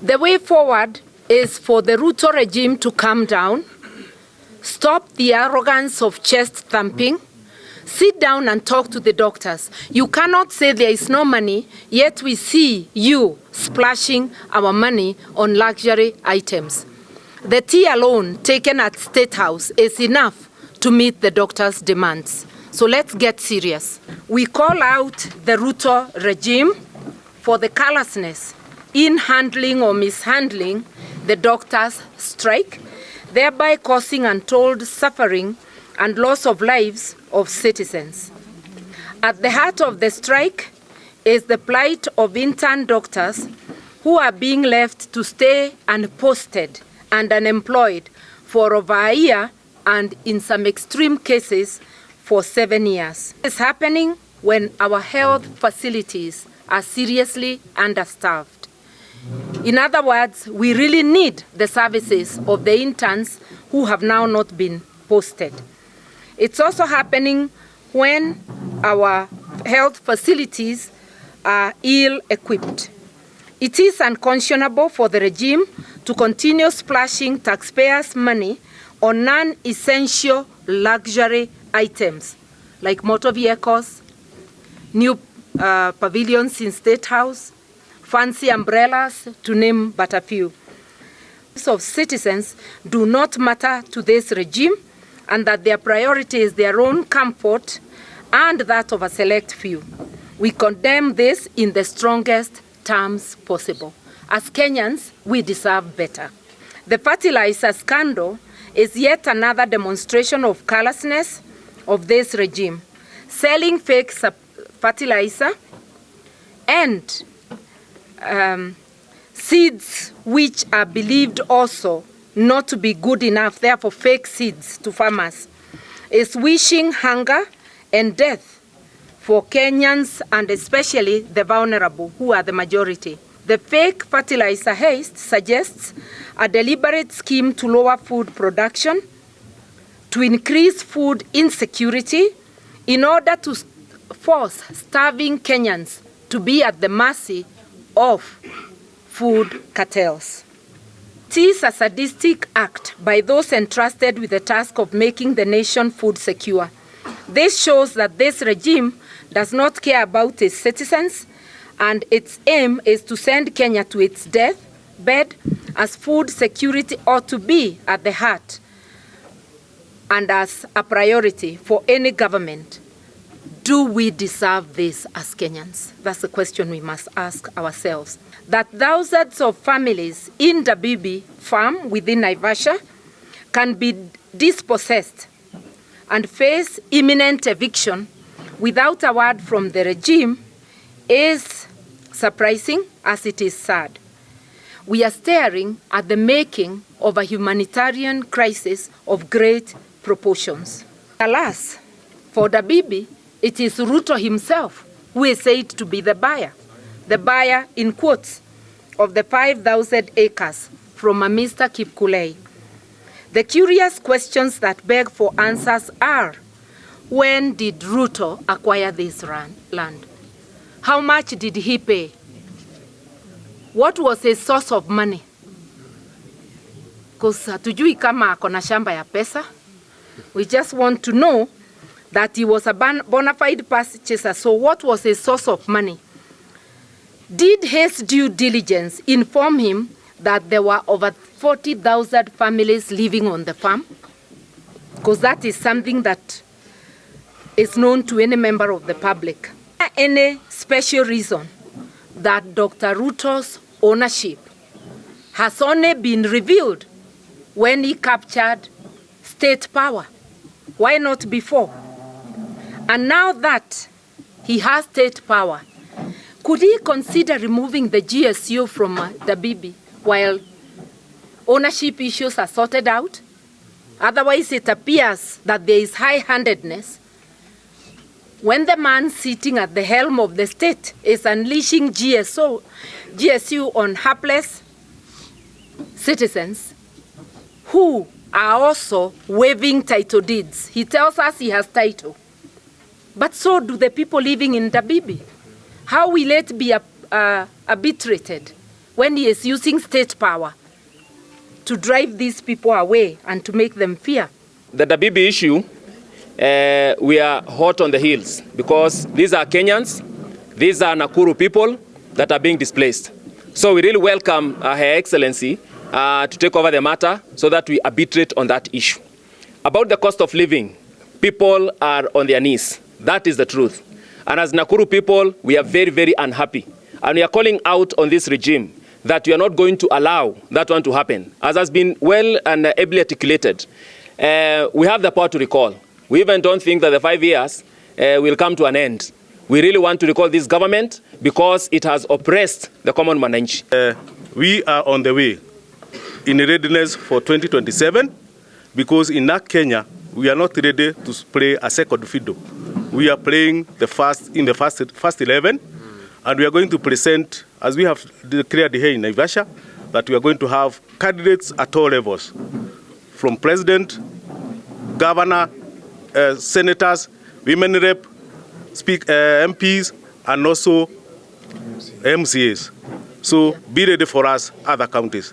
The way forward is for the Ruto regime to calm down, stop the arrogance of chest thumping, sit down and talk to the doctors. You cannot say there is no money, yet we see you splashing our money on luxury items. The tea alone taken at State House is enough to meet the doctors' demands. So let's get serious. We call out the Ruto regime for the callousness in handling or mishandling the doctors' strike, thereby causing untold suffering and loss of lives of citizens. At the heart of the strike is the plight of intern doctors who are being left to stay unposted and unemployed for over a year and in some extreme cases for 7 years. It's happening when our health facilities are seriously understaffed. In other words, we really need the services of the interns who have now not been posted. It's also happening when our health facilities are ill-equipped. It is unconscionable for the regime to continue splashing taxpayers' money on non-essential luxury items like motor vehicles, new pavilions in State House, fancy umbrellas, to name but a few. Of citizens do not matter to this regime, and that their priority is their own comfort and that of a select few. We condemn this in the strongest terms possible. As Kenyans, we deserve better. The fertilizer scandal is yet another demonstration of callousness of this regime, selling fake fertilizer and seeds which are believed also not to be good enough, therefore fake seeds to farmers, is wishing hunger and death for Kenyans and especially the vulnerable, who are the majority. The fake fertilizer haste suggests a deliberate scheme to lower food production, to increase food insecurity, in order to force starving Kenyans to be at the mercy of food cartels. It is a sadistic act by those entrusted with the task of making the nation food secure. This shows that this regime does not care about its citizens, and its aim is to send Kenya to its deathbed, as food security ought to be at the heart and as a priority for any government. Do we deserve this as Kenyans? That's the question we must ask ourselves. That thousands of families in the Dabibi farm within Naivasha can be dispossessed and face imminent eviction without a word from the regime is surprising, as it is sad. We are staring at the making of a humanitarian crisis of great proportions. Alas, for the Dabibi, it is Ruto himself who is said to be the buyer in quotes, of the 5,000 acres from a Mr. Kipkulei. The curious questions that beg for answers are, when did Ruto acquire this land? How much did he pay? What was his source of money? Because hatujui kama ako na shamba ya pesa. We just want to know that he was a bona fide purchaser. So what was his source of money? Did his due diligence inform him that there were over 40,000 families living on the farm? Because that is something that is known to any member of the public. Any special reason that Dr. Ruto's ownership has only been revealed when he captured state power? Why not before? And now that he has state power, could he consider removing the GSU from the Dabibi while ownership issues are sorted out? Otherwise, it appears that there is high-handedness when the man sitting at the helm of the state is unleashing GSU on hapless citizens who are also waiving title deeds. He tells us he has title, but so do the people living in the Dabibi. How will it be arbitrated when he is using state power to drive these people away and to make them fear. The Dabibi issue, we are hot on the heels because these are Kenyans, these are Nakuru people that are being displaced. So we really welcome Her Excellency to take over the matter so that we arbitrate on that issue. About the cost of living, people are on their knees. That is the truth. And as Nakuru people, we are very, very unhappy. And we are calling out on this regime that we are not going to allow that one to happen. As has been well and ably articulated, we have the power to recall. We even don't think that the 5 years will come to an end. We really want to recall this government because it has oppressed the common mananchi. We are on the way in readiness for 2027 because in Kenya, we are not ready to play a second fiddle. We are playing the first 11, and we are going to present, as we have declared here in Naivasha, that we are going to have candidates at all levels, from president, governor, senators, women rep, MPs, and also MCAs. So be ready for us, other counties.